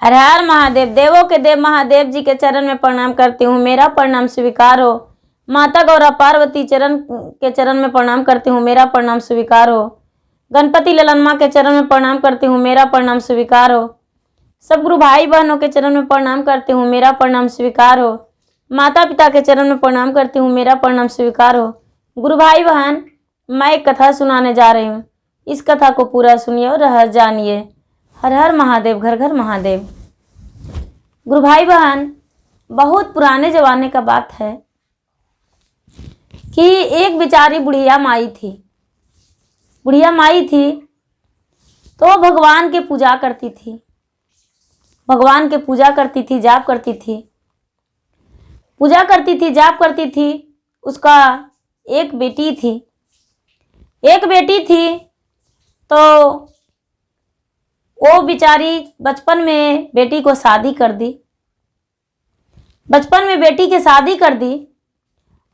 हर हर महादेव। देवों के देव महादेव जी के चरण में प्रणाम करती हूँ, मेरा प्रणाम स्वीकार हो। माता गौरा पार्वती के चरण में प्रणाम करती हूँ, मेरा प्रणाम स्वीकार हो। गणपति ललन माँ के चरण में प्रणाम करती हूँ, मेरा प्रणाम स्वीकार हो। सब गुरु भाई बहनों के चरण में प्रणाम करती हूँ, मेरा प्रणाम स्वीकार हो। माता पिता के चरण में प्रणाम करती हूँ, मेरा प्रणाम स्वीकार हो। गुरु भाई बहन, मैं एक कथा सुनाने जा रही हूँ, इस कथा को पूरा सुनिए और रहस्य जानिए। हर हर महादेव, घर घर महादेव। गुरु भाई बहन, बहुत पुराने जमाने का बात है कि एक बेचारी बुढ़िया माई थी। बुढ़िया माई थी तो भगवान के पूजा करती थी, भगवान के पूजा करती थी, जाप करती थी, पूजा करती थी, जाप करती थी। उसका एक बेटी थी, एक बेटी थी। तो वो बेचारी बचपन में बेटी को शादी कर दी, बचपन में बेटी की शादी कर दी।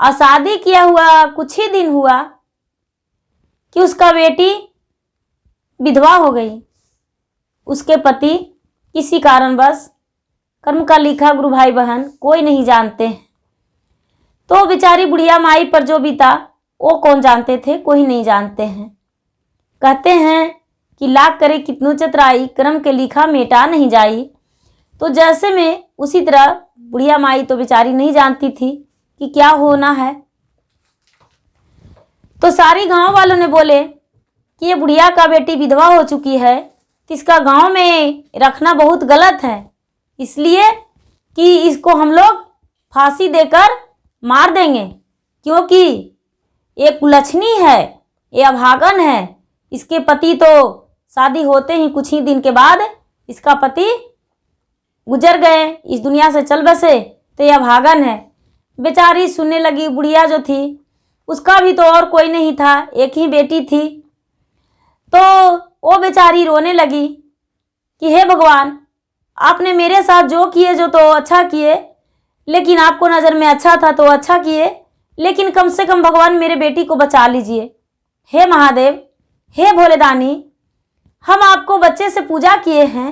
और शादी किया हुआ कुछ ही दिन हुआ कि उसका बेटी विधवा हो गई। उसके पति किसी कारणवश, कर्म का लिखा गुरु भाई बहन कोई नहीं जानते हैं। तो बेचारी बुढ़िया माई पर जो बीता वो कौन जानते थे, कोई नहीं जानते हैं। कहते हैं कि लाख करे कितनो चतराई, कर्म के लिखा मेटा नहीं जाई। तो जैसे में उसी तरह बुढ़िया माई तो बेचारी नहीं जानती थी कि क्या होना है। तो सारी गांव वालों ने बोले कि ये बुढ़िया का बेटी विधवा हो चुकी है, तो इसका गांव में रखना बहुत गलत है, इसलिए कि इसको हम लोग फांसी देकर मार देंगे, क्योंकि ये कुलच्छनी है, ये अभागन है। इसके पति तो शादी होते ही कुछ ही दिन के बाद इसका पति गुजर गए, इस दुनिया से चल बसे, तो ये अभागन है। बेचारी सुनने लगी। बुढ़िया जो थी उसका भी तो और कोई नहीं था, एक ही बेटी थी। तो वो बेचारी रोने लगी कि हे भगवान, आपने मेरे साथ जो किए जो तो अच्छा किए, लेकिन आपको नज़र में अच्छा था तो अच्छा किए, लेकिन कम से कम भगवान मेरे बेटी को बचा लीजिए। हे महादेव, हे भोलेदानी, हम आपको बच्चे से पूजा किए हैं,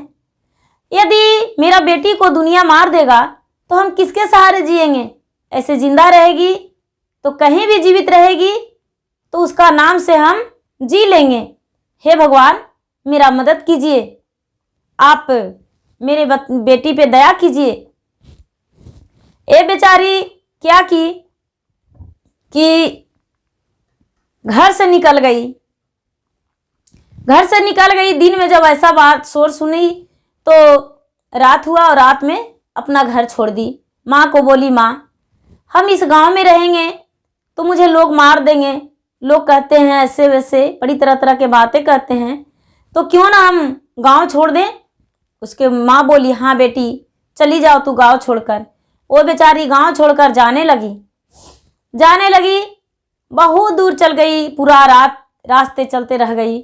यदि मेरा बेटी को दुनिया मार देगा तो हम किसके सहारे जिएंगे? ऐसे जिंदा रहेगी तो कहीं भी जीवित रहेगी तो उसका नाम से हम जी लेंगे। हे भगवान, मेरा मदद कीजिए, आप मेरे बेटी पे दया कीजिए। ये बेचारी क्या की कि घर से निकल गई। घर से निकल गई दिन में, जब ऐसा बात शोर सुनी तो रात हुआ और रात में अपना घर छोड़ दी। माँ को बोली, माँ हम इस गांव में रहेंगे तो मुझे लोग मार देंगे, लोग कहते हैं ऐसे वैसे बड़ी तरह तरह के बातें कहते हैं, तो क्यों ना हम गांव छोड़ दें। उसके माँ बोली, हाँ बेटी चली जाओ तू गांव छोड़कर। वो बेचारी गांव छोड़कर जाने लगी, जाने लगी, बहुत दूर चल गई, पूरा रात रास्ते चलते रह गई।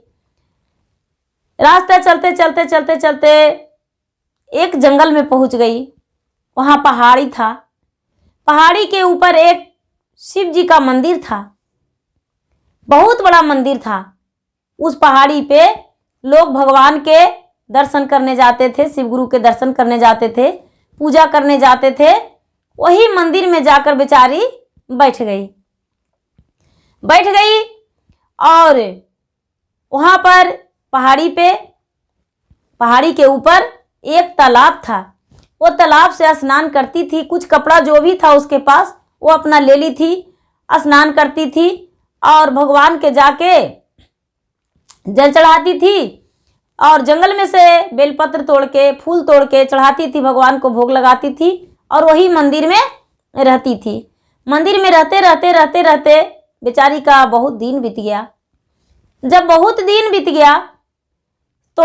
रास्ते चलते चलते चलते चलते एक जंगल में पहुंच गई। वहां पहाड़ी था, पहाड़ी के ऊपर एक शिव जी का मंदिर था, बहुत बड़ा मंदिर था। उस पहाड़ी पे लोग भगवान के दर्शन करने जाते थे, शिव गुरु के दर्शन करने जाते थे, पूजा करने जाते थे। वही मंदिर में जाकर बेचारी बैठ गई, बैठ गई। और वहां पर पहाड़ी के ऊपर एक तालाब था। वो तालाब से स्नान करती थी, कुछ कपड़ा जो भी था उसके पास वो अपना ले ली थी, स्नान करती थी और भगवान के जाके जल चढ़ाती थी। और जंगल में से बेलपत्र तोड़ के, फूल तोड़ के चढ़ाती थी, भगवान को भोग लगाती थी और वही मंदिर में रहती थी। मंदिर में रहते रहते रहते रहते बेचारी का बहुत दिन बीत गया। जब बहुत दिन बीत गया तो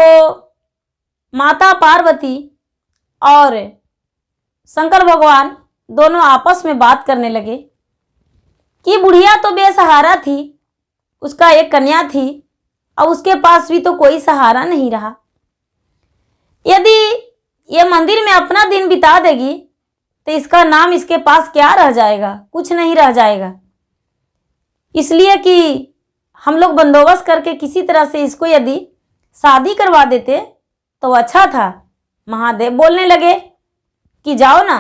माता पार्वती और शंकर भगवान दोनों आपस में बात करने लगे कि बुढ़िया तो बेसहारा थी, उसका एक कन्या थी और उसके पास भी तो कोई सहारा नहीं रहा। यदि ये मंदिर में अपना दिन बिता देगी तो इसका नाम इसके पास क्या रह जाएगा? कुछ नहीं रह जाएगा। इसलिए कि हम लोग बंदोबस्त करके किसी तरह से इसको यदि शादी करवा देते तो अच्छा था, महादेव बोलने लगे कि जाओ ना,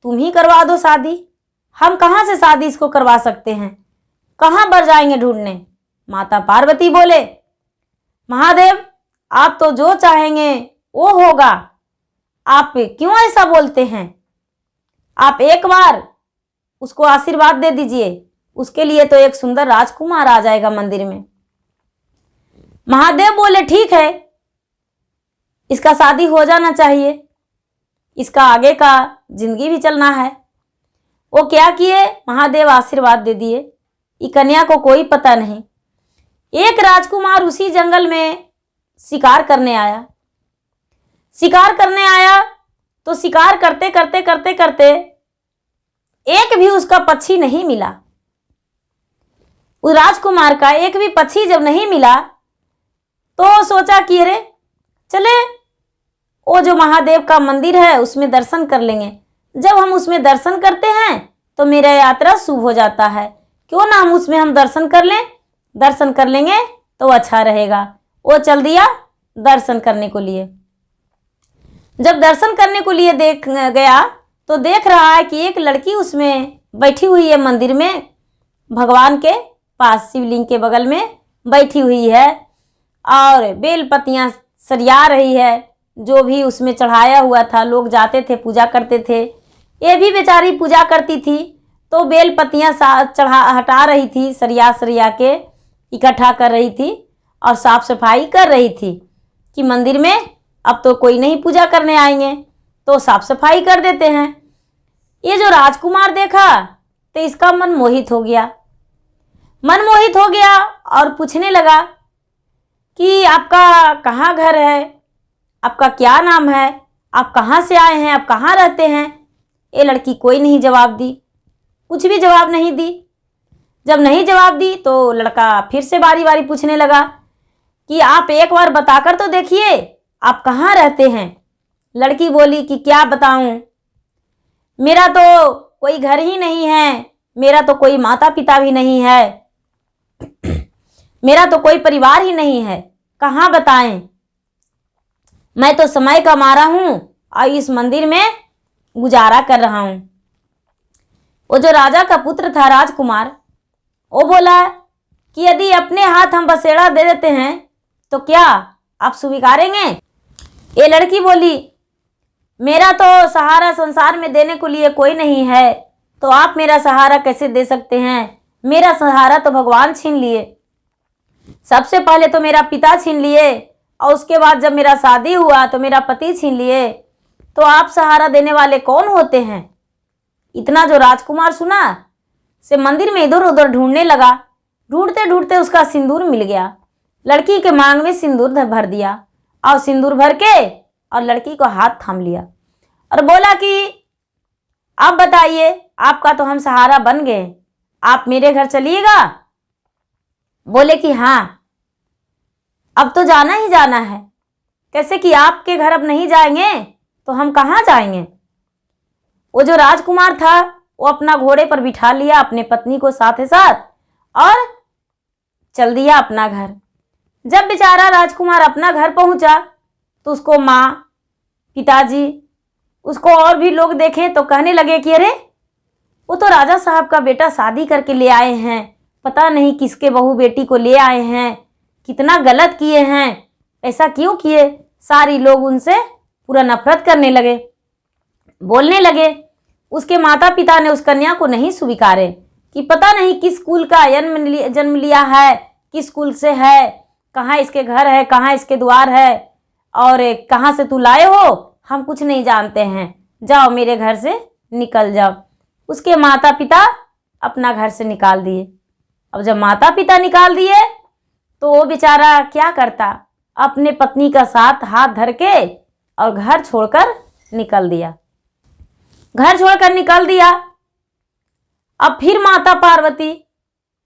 तुम ही करवा दो शादी, हम कहाँ से शादी इसको करवा सकते हैं, कहाँ बर जाएंगे ढूंढने। माता पार्वती बोले, महादेव आप तो जो चाहेंगे वो होगा, आप क्यों ऐसा बोलते हैं, आप एक बार उसको आशीर्वाद दे दीजिए, उसके लिए तो एक सुंदर राजकुमार आ जाएगा मंदिर में। महादेव बोले ठीक है, इसका शादी हो जाना चाहिए, इसका आगे का जिंदगी भी चलना है। वो क्या किए, महादेव आशीर्वाद दे दिए। ये कन्या को कोई पता नहीं। एक राजकुमार उसी जंगल में शिकार करने आया। शिकार करने आया तो शिकार करते करते करते करते एक भी उसका पक्षी नहीं मिला। उस राजकुमार का एक भी पक्षी जब नहीं मिला तो सोचा कि अरे चले वो जो महादेव का मंदिर है उसमें दर्शन कर लेंगे। जब हम उसमें दर्शन करते हैं तो मेरा यात्रा शुभ हो जाता है, क्यों ना हम उसमें दर्शन कर लें, दर्शन कर लेंगे तो अच्छा रहेगा। वो चल दिया दर्शन करने को लिए। जब दर्शन करने को लिए देख गया तो देख रहा है कि एक लड़की उसमें बैठी हुई है मंदिर में, भगवान के पास शिवलिंग के बगल में बैठी हुई है और बेलपत्तियां सरिया रही है। जो भी उसमें चढ़ाया हुआ था, लोग जाते थे पूजा करते थे, ये भी बेचारी पूजा करती थी तो बेलपत्तियां चढ़ा हटा रही थी, सरिया सरिया के इकट्ठा कर रही थी और साफ सफाई कर रही थी कि मंदिर में अब तो कोई नहीं पूजा करने आएंगे तो साफ सफाई कर देते हैं। ये जो राजकुमार देखा तो इसका मन मोहित हो गया, मन मोहित हो गया और पूछने लगा कि आपका कहाँ घर है, आपका क्या नाम है, आप कहाँ से आए हैं, आप कहाँ रहते हैं। ये लड़की कोई नहीं जवाब दी, कुछ भी जवाब नहीं दी। जब नहीं जवाब दी तो लड़का फिर से बारी बारी पूछने लगा कि आप एक बार बताकर तो देखिए आप कहाँ रहते हैं। लड़की बोली कि क्या बताऊं, मेरा तो कोई घर ही नहीं है, मेरा तो कोई माता पिता भी नहीं है, मेरा तो कोई परिवार ही नहीं है, कहाँ बताएं। मैं तो समय का मारा हूं और इस मंदिर में गुजारा कर रहा हूं। वो जो राजा का पुत्र था राजकुमार, वो बोला कि यदि अपने हाथ हम बसेड़ा दे देते हैं तो क्या आप स्वीकारेंगे। ये लड़की बोली, मेरा तो सहारा संसार में देने को लिए कोई नहीं है, तो आप मेरा सहारा कैसे दे सकते हैं। मेरा सहारा तो भगवान छीन लिए, सबसे पहले तो मेरा पिता छीन लिए और उसके बाद जब मेरा शादी हुआ तो मेरा पति छीन लिए, तो आप सहारा देने वाले कौन होते हैं। इतना जो राजकुमार सुना से मंदिर में इधर उधर ढूंढने लगा। ढूंढते ढूंढते उसका सिंदूर मिल गया। लड़की के मांग में सिंदूर भर दिया और सिंदूर भर के और लड़की को हाथ थाम लिया और बोला कि आप बताइए, आपका तो हम सहारा बन गए, आप मेरे घर चलिएगा। बोले कि हाँ अब तो जाना ही जाना है। कैसे कि आपके घर अब नहीं जाएंगे तो हम कहाँ जाएंगे। वो जो राजकुमार था वो अपना घोड़े पर बिठा लिया अपने पत्नी को साथ साथ और चल दिया अपना घर। जब बेचारा राजकुमार अपना घर पहुंचा तो उसको माँ, पिताजी, उसको और भी लोग देखें तो कहने लगे कि अरे वो तो राजा साहब का बेटा शादी करके ले आए हैं, पता नहीं किसके बहू बेटी को ले आए हैं, कितना गलत किए हैं, ऐसा क्यों किए। सारी लोग उनसे पूरा नफरत करने लगे, बोलने लगे। उसके माता पिता ने उस कन्या को नहीं स्वीकारे कि पता नहीं किस कुल का जन्म लिया है, किस कुल से है, कहाँ इसके घर है, कहाँ इसके द्वार है और कहाँ से तू लाए हो, हम कुछ नहीं जानते हैं, जाओ मेरे घर से निकल जाओ। उसके माता पिता अपना घर से निकाल दिए। अब जब माता पिता निकाल दिए तो वो बेचारा क्या करता, अपने पत्नी का साथ हाथ धर के और घर छोड़कर निकल दिया। घर छोड़कर निकल दिया। अब फिर माता पार्वती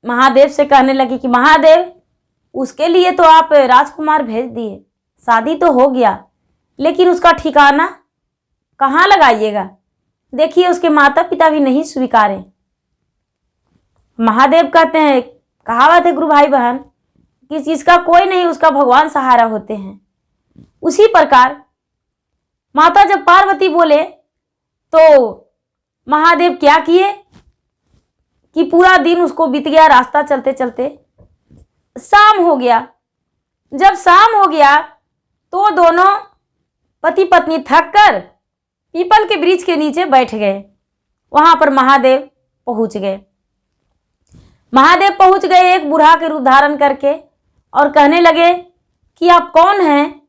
महादेव से कहने लगी कि महादेव उसके लिए तो आप राजकुमार भेज दिए, शादी तो हो गया, लेकिन उसका ठिकाना कहाँ लगाइएगा। देखिए उसके माता पिता भी नहीं स्वीकारे। महादेव कहते हैं, कहावत है गुरु भाई बहन कि जिसका कोई नहीं उसका भगवान सहारा होते हैं। उसी प्रकार माता जब पार्वती बोले तो महादेव क्या किए कि पूरा दिन उसको बीत गया, रास्ता चलते चलते शाम हो गया। जब शाम हो गया तो दोनों पति पत्नी थक कर पीपल के वृक्ष के नीचे बैठ गए। वहां पर महादेव पहुंच गए। महादेव पहुंच गए एक बूढ़ा के रूप धारण करके और कहने लगे कि आप कौन हैं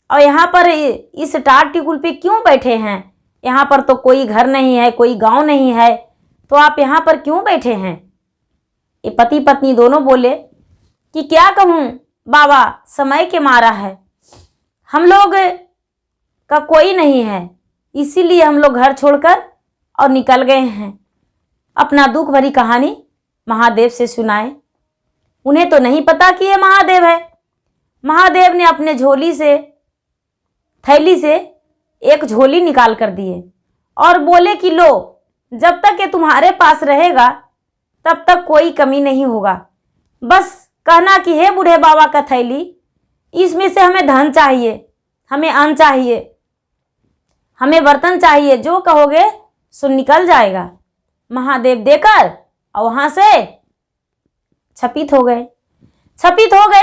और यहाँ पर इस टाट टिकुल पे क्यों बैठे हैं? यहाँ पर तो कोई घर नहीं है, कोई गांव नहीं है, तो आप यहाँ पर क्यों बैठे हैं? ये पति पत्नी दोनों बोले कि क्या कहूँ बाबा, समय के मारा है, हम लोग का कोई नहीं है, इसीलिए हम लोग घर छोड़कर और निकल गए हैं। अपना दुख भरी कहानी महादेव से सुनाए। उन्हें तो नहीं पता कि ये महादेव है। महादेव ने अपने थैली से एक झोली निकाल कर दिए और बोले कि लो, जब तक ये तुम्हारे पास रहेगा तब तक कोई कमी नहीं होगा। बस कहना कि हे बूढ़े बाबा का थैली, इसमें से हमें धन चाहिए, हमें अन्न चाहिए, हमें बर्तन चाहिए, जो कहोगे सो निकल जाएगा। महादेव देकर और वहां से छपित हो गए।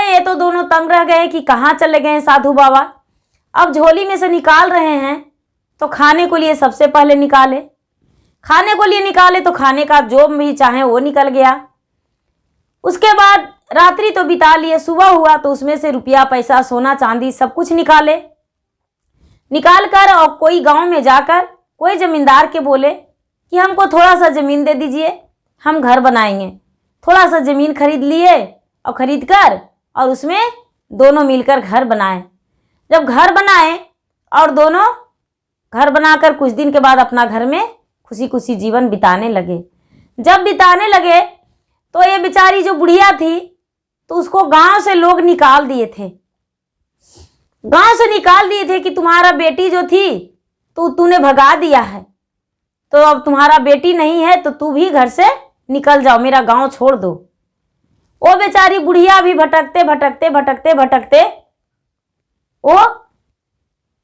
ये तो दोनों तंग रह गए कि कहाँ चले गए साधु बाबा। अब झोली में से निकाल रहे हैं तो खाने को लिए सबसे पहले निकाले, तो खाने का जो भी चाहे वो निकल गया। उसके बाद रात्रि तो बिता लिए, सुबह हुआ तो उसमें से रुपया पैसा सोना चांदी सब कुछ निकाल कर और कोई गांव में जाकर कोई जमींदार के बोले कि हमको थोड़ा सा ज़मीन दे दीजिए, हम घर बनाएंगे। थोड़ा सा ज़मीन खरीद लिए और खरीद कर और उसमें दोनों मिलकर घर बनाए। जब घर बनाए और दोनों घर बनाकर कुछ दिन के बाद अपना घर में खुशी खुशी जीवन बिताने लगे। जब बिताने लगे तो ये बेचारी जो बुढ़िया थी तो उसको गांव से लोग निकाल दिए थे। कि तुम्हारा बेटी जो थी तो तूने भगा दिया है, तो अब तुम्हारा बेटी नहीं है तो तू भी घर से निकल जाओ, मेरा गांव छोड़ दो। वो बेचारी बुढ़िया भी भटकते वो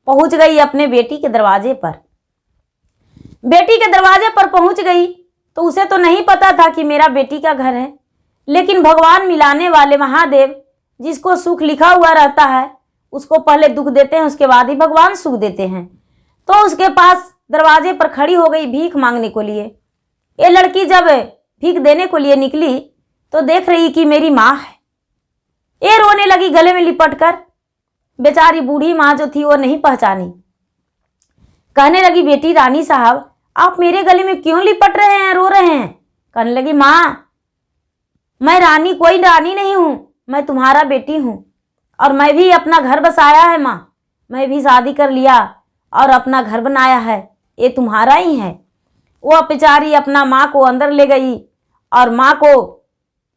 पहुंच गई अपने बेटी के दरवाजे पर। पहुंच गई तो उसे तो नहीं पता था कि मेरा बेटी का घर है, लेकिन भगवान मिलाने वाले महादेव, जिसको सुख लिखा हुआ रहता है उसको पहले दुख देते हैं, उसके बाद ही भगवान सुख देते हैं। तो उसके पास दरवाजे पर खड़ी हो गई भीख मांगने को लिए। ये लड़की जब भीख देने को लिए निकली तो देख रही कि मेरी माँ है। ये रोने लगी गले में लिपट कर। बेचारी बूढ़ी माँ जो थी वो नहीं पहचानी। कहने लगी, बेटी रानी साहब, आप मेरे गले में क्यों लिपट रहे हैं, रो रहे हैं? कहने लगी, माँ मैं कोई रानी नहीं हूँ, मैं तुम्हारा बेटी हूँ और मैं भी अपना घर बसाया है। माँ मैं भी शादी कर लिया और अपना घर बनाया है, ये तुम्हारा ही है। वो बेचारी अपना माँ को अंदर ले गई और माँ को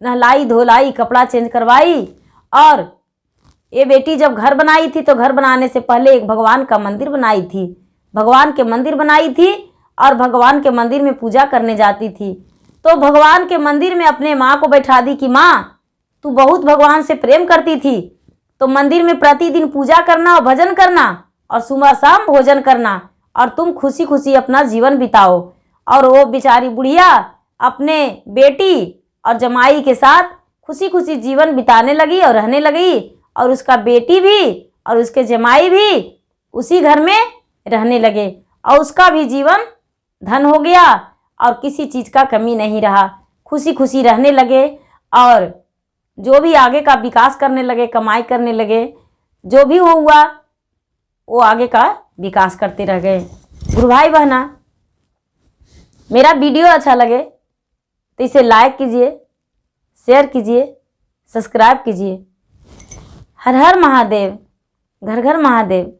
नहलाई धोलाई, कपड़ा चेंज करवाई। और ये बेटी जब घर बनाई थी तो घर बनाने से पहले एक भगवान का मंदिर बनाई थी। और भगवान के मंदिर में पूजा करने जाती थी। तो भगवान के मंदिर में अपने माँ को बैठा दी कि माँ तू बहुत भगवान से प्रेम करती थी, तो मंदिर में प्रतिदिन पूजा करना और भजन करना और सुबह शाम भोजन करना और तुम खुशी खुशी अपना जीवन बिताओ। और वो बेचारी बुढ़िया अपने बेटी और जमाई के साथ खुशी खुशी जीवन बिताने लगी और रहने लगी, और उसका बेटी भी और उसके जमाई भी उसी घर में रहने लगे और उसका भी जीवन धन हो गया और किसी चीज़ का कमी नहीं रहा। खुशी खुशी रहने लगे और जो भी आगे का विकास करने लगे, कमाई करने लगे, जो भी हुआ वो आगे का विकास करते रह गए। गुरु भाई बहना, मेरा वीडियो अच्छा लगे तो इसे लाइक कीजिए, शेयर कीजिए, सब्सक्राइब कीजिए। हर हर महादेव, घर घर महादेव।